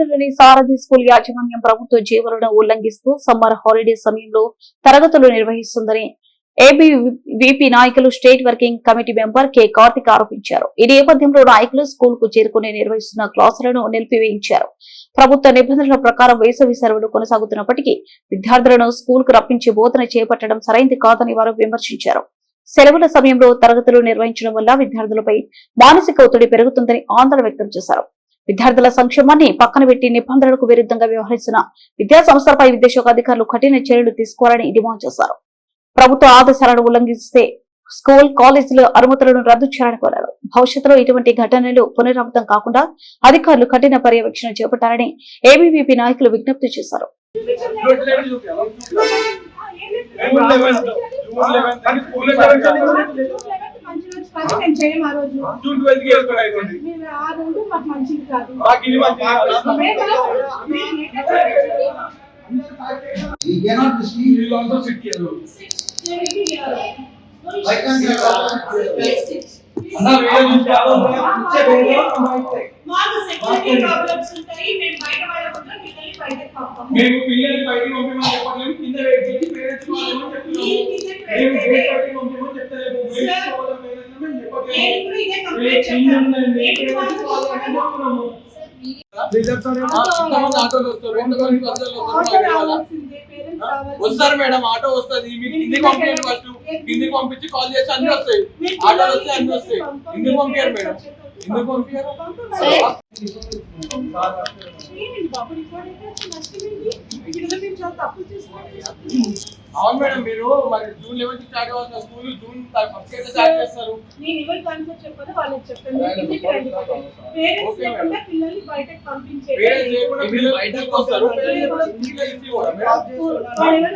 నల్గొండలోని సారథి school యాజమాన్యం ప్రభుత్వ జీవోలను ఉల్లంఘిస్తూ summer holiday సమయంలో తరగతులు నిర్వహిస్తుందని ఏబీవీపీ నాయకులు state working committee member K Karthik ఆరోపించారు. ఈ నేపథ్యంలో నాయకులు స్కూల్ కు చేరుకుని నిర్వహిస్తున్న క్లాసులను నిలిపివేయించారు. ప్రభుత్వ నిబంధనల ప్రకారం వేసవి సెలవులు కొనసాగుతున్నప్పటికీ విద్యార్థులను స్కూల్ కు రప్పించి బోధన చేపట్టడం సరైంది కాదని వారు విమర్శించారు. సెలవుల సమయంలో తరగతులు నిర్వహించడం వల్ల విద్యార్థులపై మానసిక ఒత్తిడి పెరుగుతుందని ఆందోళన వ్యక్తం చేశారు. విద్యార్థుల సంక్షేమాన్ని పక్కన పెట్టి నిబంధనలకు విరుద్ధంగా వ్యవహరిస్తున్న విద్యా సంస్థలపై విద్యాశాఖ అధికారులు కఠిన చర్యలు తీసుకోవాలని డిమాండ్ చేశారు. ప్రభుత్వ ఆదేశాలను ఉల్లంఘిస్తే స్కూల్ కాలేజీల అనుమతులను రద్దు చేయాలని కోరారు. భవిష్యత్తులో ఇటువంటి ఘటనలు పునరావృతం కాకుండా అధికారులు కఠిన పర్యవేక్షణ చేపట్టాలని ఏబీవీపీ నాయకులు విజ్ఞప్తి చేశారు. మేము పిల్లల్ని బయటికి పంపిమని చెప్పలేము, కింద వెయిట్ చేసి పేరెంట్స్ వాళ్ళేమో చెప్తున్నాము. మేము గేట్ బయటికి పంపిమని చెప్తలేము, పేరెంట్స్ వాళ్ళ పేరెంట్స్ మేము చెప్పలేము. వస్తారు మేడం, ఆటో వస్తుంది, మీరు కిందికి పంపించండి. ఫస్ట్ కిందికి పంపించి కాల్ చేసి అన్ని వస్తాయి, ఆటోలు వస్తాయి, అన్ని వస్తాయి. ఎందుకు పంపించారు మేడం? ఎందుకు పంపించారు? అవును మేడం, మీరు మరి జూన్ 11 స్టార్ట్ అవ్వాల్సిన స్కూల్ జూన్ 1 స్టార్ట్ చేస్తారు. పిల్లలు బయటకు వస్తారు.